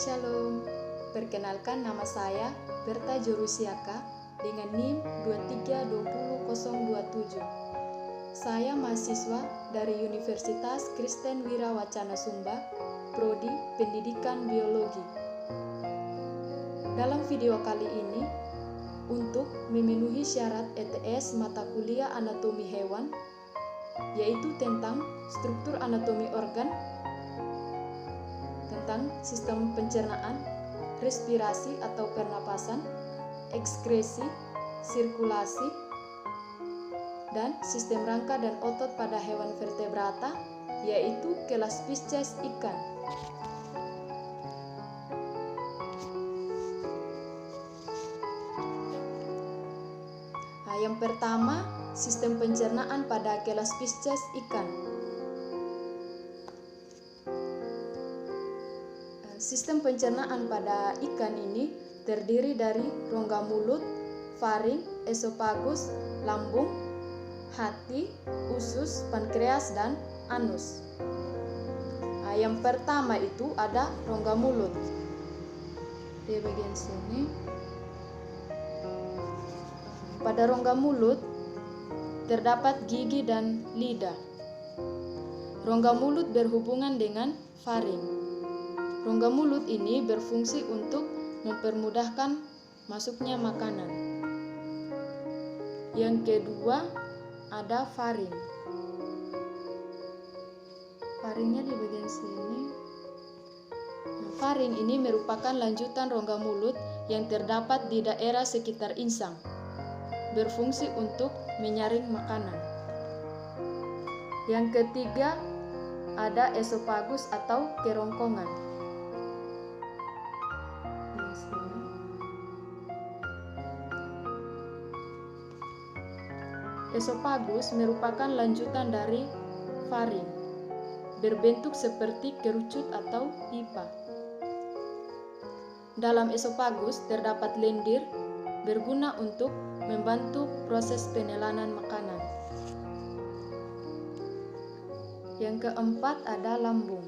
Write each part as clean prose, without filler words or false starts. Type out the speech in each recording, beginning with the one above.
Shalom, perkenalkan nama saya Berta Jorusiaka dengan NIM 2320027. Saya mahasiswa dari Universitas Kristen Wirawacana Sumba, Prodi Pendidikan Biologi. Dalam video kali ini, untuk memenuhi syarat ETS mata kuliah anatomi hewan, yaitu tentang struktur anatomi organ, tentang sistem pencernaan, respirasi atau pernapasan, ekskresi, sirkulasi, dan sistem rangka dan otot pada hewan vertebrata, yaitu kelas Pisces ikan. Yang pertama, sistem pencernaan pada kelas Pisces ikan. Sistem pencernaan pada ikan ini terdiri dari rongga mulut, faring, esofagus, lambung, hati, usus, pankreas, dan anus. Yang pertama itu ada rongga mulut. Di bagian sini. Pada rongga mulut terdapat gigi dan lidah. Rongga mulut berhubungan dengan faring. Rongga mulut ini berfungsi untuk mempermudahkan masuknya makanan. Yang kedua ada faring. Faringnya di bagian sini. Faring ini merupakan lanjutan rongga mulut yang terdapat di daerah sekitar insang. Berfungsi untuk menyaring makanan. Yang ketiga ada esofagus atau kerongkongan. Esofagus merupakan lanjutan dari faring, berbentuk seperti kerucut atau pipa. Dalam esofagus terdapat lendir berguna untuk membantu proses penelanan makanan. Yang keempat ada lambung.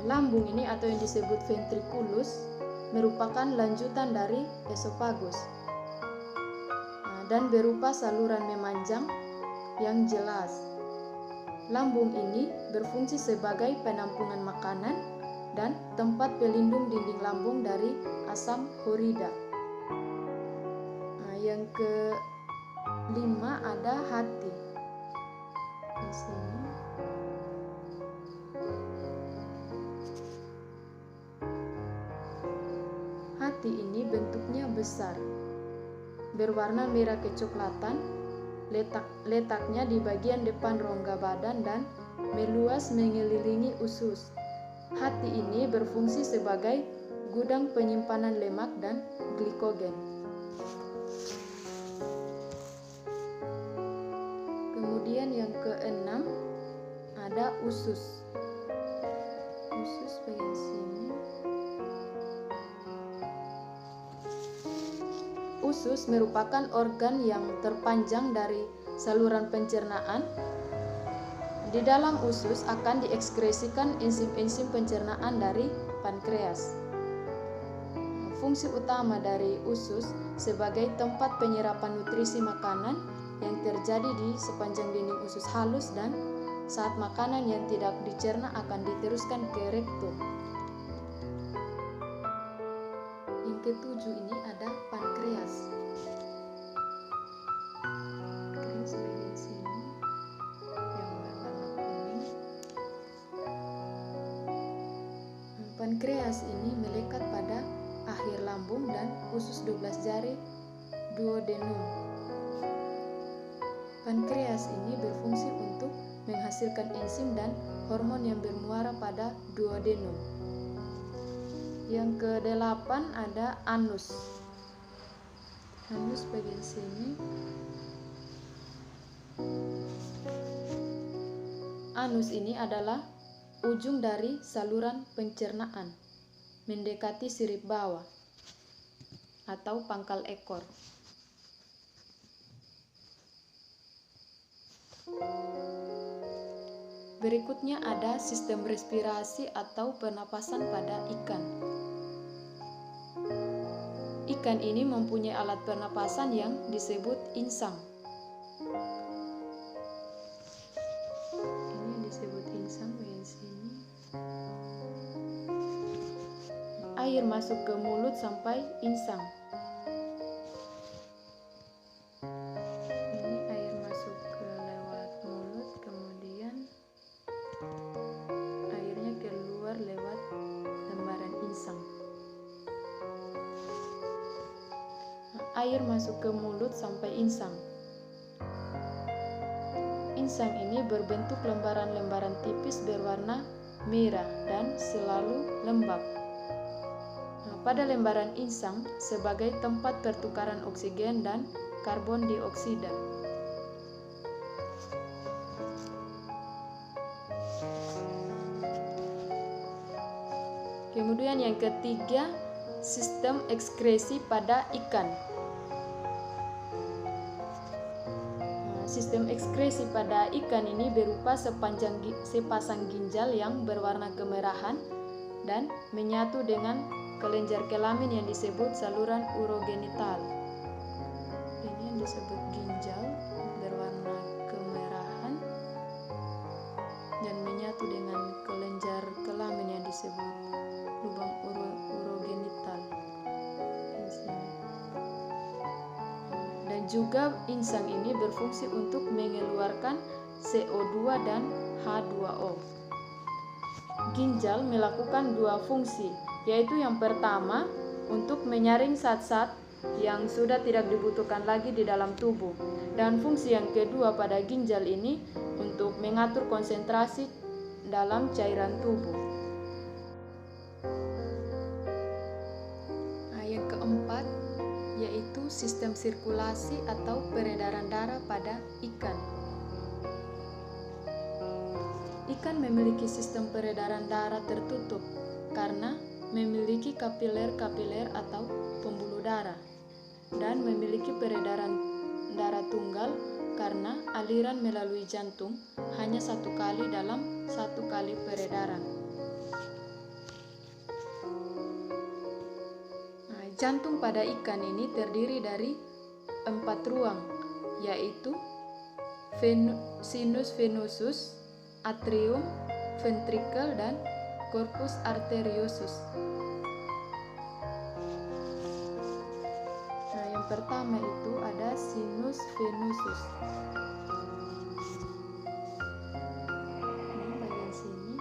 Lambung ini atau yang disebut ventriculus merupakan lanjutan dari esofagus dan berupa saluran memanjang yang jelas. Lambung ini berfungsi sebagai penampungan makanan dan tempat pelindung dinding lambung dari asam klorida. Yang kelima ada hati. Di sini. Hati ini bentuknya besar, berwarna merah kecoklatan, letaknya di bagian depan rongga badan dan meluas mengelilingi usus. Hati ini berfungsi sebagai gudang penyimpanan lemak dan glikogen. Kemudian yang keenam ada usus. Usus bagian sini. Usus merupakan organ yang terpanjang dari saluran pencernaan. Di dalam usus akan diekskresikan enzim-enzim pencernaan dari pankreas. Fungsi utama dari usus sebagai tempat penyerapan nutrisi makanan yang terjadi di sepanjang dinding usus halus, dan saat makanan yang tidak dicerna akan diteruskan ke rektum. Yang ketujuh ini ada pankreas. Pankreas ini melekat pada akhir lambung dan usus 12 jari duodenum. Pankreas ini berfungsi untuk menghasilkan enzim dan hormon yang bermuara pada duodenum. Yang kedelapan ada anus. Anus bagian sini. Anus ini adalah ujung dari saluran pencernaan, mendekati sirip bawah atau pangkal ekor. Berikutnya ada sistem respirasi atau pernapasan pada ikan. Ikan ini mempunyai alat pernapasan yang disebut insang. Ini yang disebut insang di sini. Air masuk ke mulut sampai insang. Ini air masuk ke lewat mulut, kemudian airnya keluar lewat lembaran insang. Air masuk ke mulut sampai insang. Insang ini berbentuk lembaran-lembaran tipis berwarna merah dan selalu lembab. Pada lembaran insang sebagai tempat pertukaran oksigen dan karbon dioksida. Kemudian yang ketiga, sistem ekskresi pada ikan. Sistem ekskresi pada ikan ini berupa sepasang ginjal yang berwarna kemerahan dan menyatu dengan kelenjar kelamin yang disebut saluran urogenital. Ini yang disebut ginjal berwarna kemerahan dan menyatu dengan kelenjar kelamin yang disebut lubang urogenital. Dan juga insang ini berfungsi untuk mengeluarkan CO2 dan H2O. Ginjal melakukan dua fungsi, yaitu yang pertama untuk menyaring zat-zat yang sudah tidak dibutuhkan lagi di dalam tubuh, dan fungsi yang kedua pada ginjal ini untuk mengatur konsentrasi dalam cairan tubuh. Yang keempat yaitu sistem sirkulasi atau peredaran darah pada ikan. Ikan memiliki sistem peredaran darah tertutup karena memiliki kapiler-kapiler atau pembuluh darah, dan memiliki peredaran darah tunggal karena aliran melalui jantung hanya satu kali dalam satu kali peredaran. Jantung pada ikan ini terdiri dari 4 ruang, yaitu sinus venosus, atrium, ventrikel, dan corpus arteriosus. Yang pertama itu ada sinus venosus. Ini bagian sini.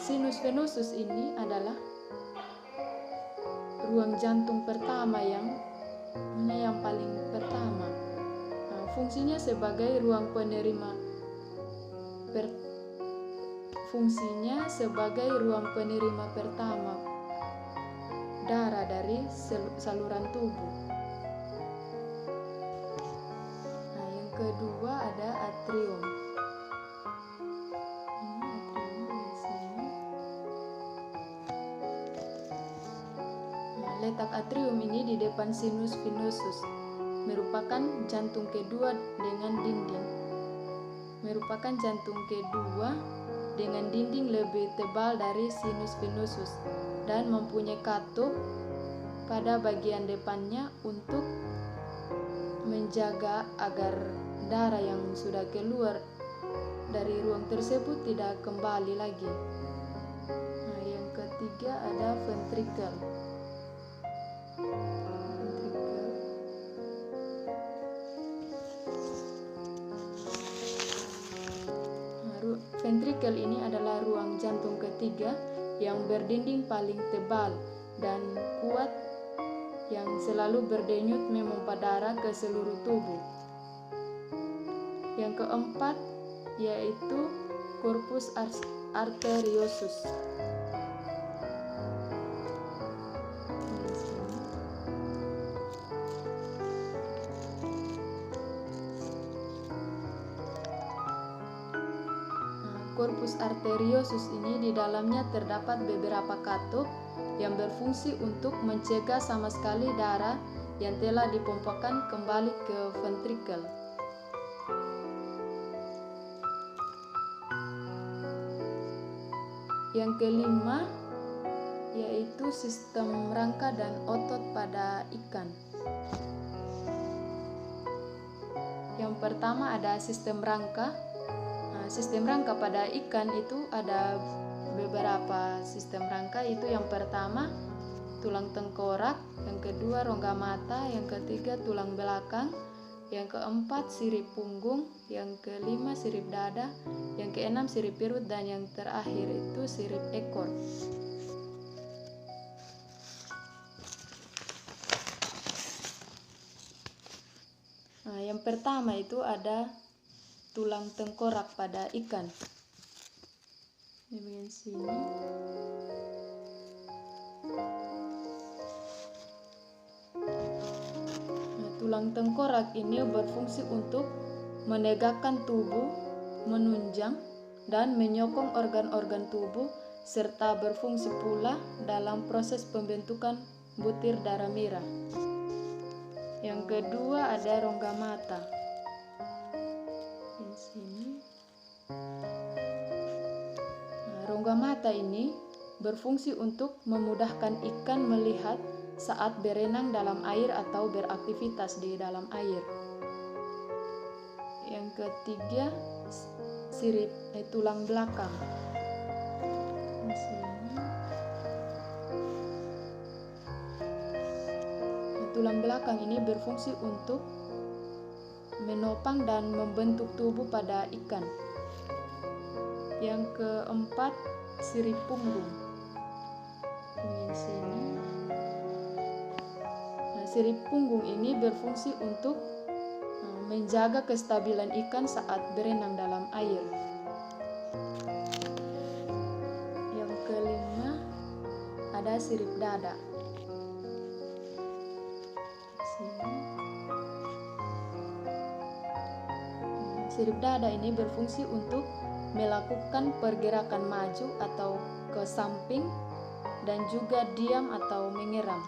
Sinus venosus ini adalah ruang jantung pertama yang paling pertama. Fungsinya sebagai ruang penerima pertama darah dari saluran tubuh. Yang kedua ada atrium. Letak atrium ini di depan sinus venosus, merupakan jantung kedua dengan dinding lebih tebal dari sinus venosus dan mempunyai katup pada bagian depannya untuk menjaga agar darah yang sudah keluar dari ruang tersebut tidak kembali lagi. Yang ketiga ada ventrikel. Ventrikel ini adalah ruang jantung ketiga yang berdinding paling tebal dan kuat yang selalu berdenyut memompa darah ke seluruh tubuh. Yang keempat yaitu corpus arteriosus. Corpus arteriosus ini di dalamnya terdapat beberapa katup yang berfungsi untuk mencegah sama sekali darah yang telah dipompakan kembali ke ventrikel. Yang kelima yaitu sistem rangka dan otot pada ikan. Yang pertama ada sistem rangka. Sistem rangka pada ikan itu ada beberapa sistem rangka. Itu yang pertama tulang tengkorak, yang kedua rongga mata, yang ketiga tulang belakang, yang keempat sirip punggung, yang kelima sirip dada, yang keenam sirip perut, dan yang terakhir itu sirip ekor. Yang pertama itu ada tulang tengkorak pada ikan. Di bagian sini. Tulang tengkorak ini berfungsi untuk menegakkan tubuh, menunjang, dan menyokong organ-organ tubuh, serta berfungsi pula dalam proses pembentukan butir darah merah. Yang kedua ada rongga mata. Di sini. Rongga mata ini berfungsi untuk memudahkan ikan melihat saat berenang dalam air atau beraktivitas di dalam air. Yang ketiga sirip tulang belakang. Di sini. Tulang belakang ini berfungsi untuk menopang dan membentuk tubuh pada ikan. Yang keempat sirip punggung. Di sini. Sirip punggung ini berfungsi untuk menjaga kestabilan ikan saat berenang dalam air. Yang kelima ada sirip dada. Sirip dada ini berfungsi untuk melakukan pergerakan maju atau ke samping dan juga diam atau mengeram.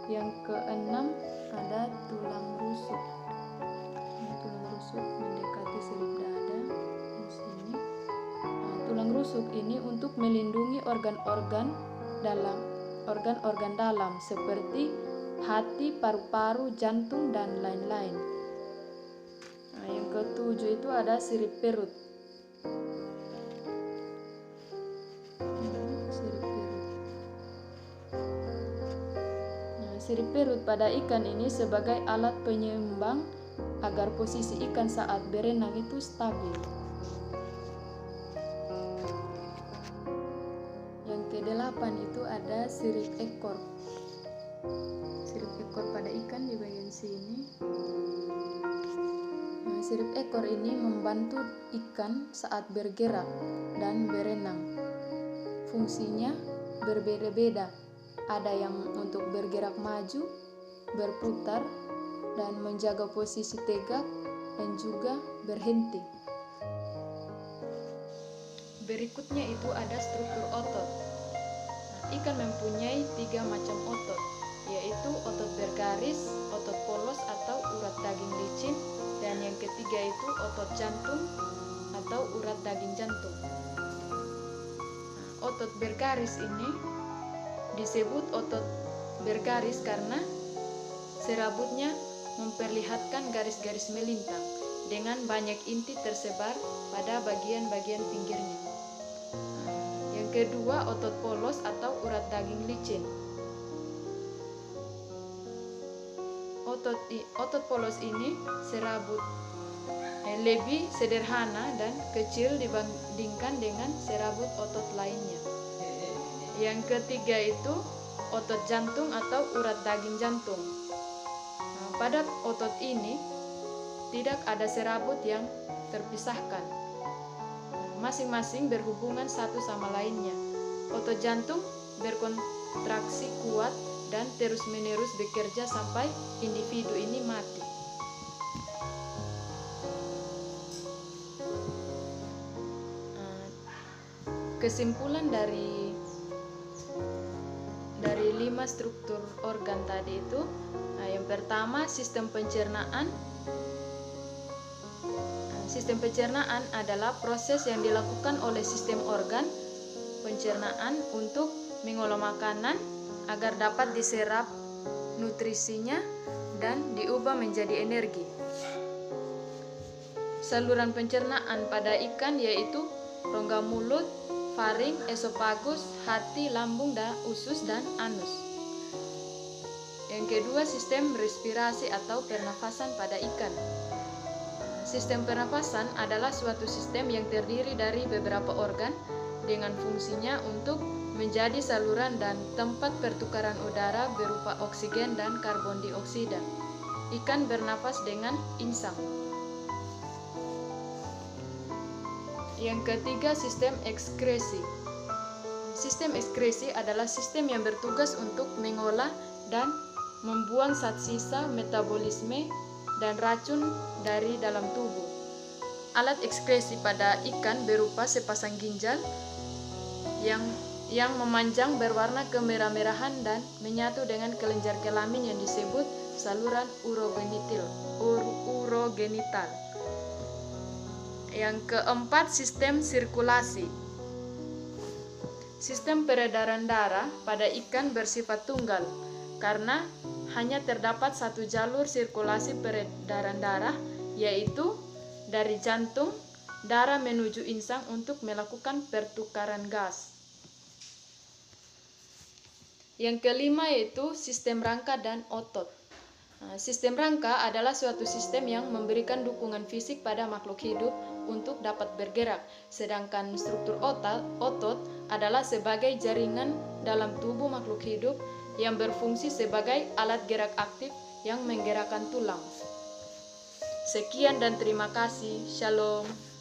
Yang keenam ada tulang rusuk. Tulang rusuk mendekati sirip dada di sini. Tulang rusuk ini untuk melindungi organ-organ dalam seperti hati, paru-paru, jantung, dan lain-lain. Yang ketujuh itu ada sirip perut. Sirip perut pada ikan ini sebagai alat penyeimbang agar posisi ikan saat berenang itu stabil. Yang kedelapan itu ada sirip ekor. Sirip ekor pada ikan di bagian sini. Sirip ekor ini membantu ikan saat bergerak dan berenang. Fungsinya berbeda-beda. Ada yang untuk bergerak maju, berputar, dan menjaga posisi tegak, dan juga berhenti. Berikutnya itu ada struktur otot. Ikan mempunyai 3 macam otot, yaitu otot bergaris, otot polos atau urat daging licin, dan yang ketiga itu otot jantung atau urat daging jantung. Otot bergaris ini disebut otot bergaris karena serabutnya memperlihatkan garis-garis melintang dengan banyak inti tersebar pada bagian-bagian pinggirnya. Yang kedua otot polos atau urat daging licin. Otot polos ini serabut lebih sederhana dan kecil dibandingkan dengan serabut otot lainnya. Yang ketiga itu otot jantung atau urat daging jantung. Pada otot ini tidak ada serabut yang terpisahkan. Masing-masing berhubungan satu sama lainnya. Otot jantung berkontraksi kuat dan terus-menerus bekerja sampai individu ini mati. Kesimpulan dari kelima struktur organ tadi itu. Nah, yang pertama sistem pencernaan. Sistem pencernaan adalah proses yang dilakukan oleh sistem organ pencernaan untuk mengolah makanan agar dapat diserap nutrisinya dan diubah menjadi energi. Saluran pencernaan pada ikan yaitu rongga mulut, faring, esofagus, hati, lambung, usus, dan anus. Yang kedua, sistem respirasi atau pernafasan pada ikan. Sistem pernafasan adalah suatu sistem yang terdiri dari beberapa organ dengan fungsinya untuk menjadi saluran dan tempat pertukaran udara berupa oksigen dan karbon dioksida. Ikan bernafas dengan insang. Yang ketiga, sistem ekskresi. Sistem ekskresi adalah sistem yang bertugas untuk mengolah dan membuang zat sisa metabolisme dan racun dari dalam tubuh. Alat ekskresi pada ikan berupa sepasang ginjal yang memanjang berwarna kemerah-merahan dan menyatu dengan kelenjar kelamin yang disebut saluran urogenital. Yang keempat, sistem sirkulasi. Sistem peredaran darah pada ikan bersifat tunggal karena hanya terdapat satu jalur sirkulasi peredaran darah, yaitu dari jantung darah menuju insang untuk melakukan pertukaran gas. Yang kelima yaitu sistem rangka dan otot. Sistem rangka adalah suatu sistem yang memberikan dukungan fisik pada makhluk hidup untuk dapat bergerak, sedangkan struktur otot adalah sebagai jaringan dalam tubuh makhluk hidup yang berfungsi sebagai alat gerak aktif yang menggerakkan tulang. Sekian dan terima kasih. Shalom.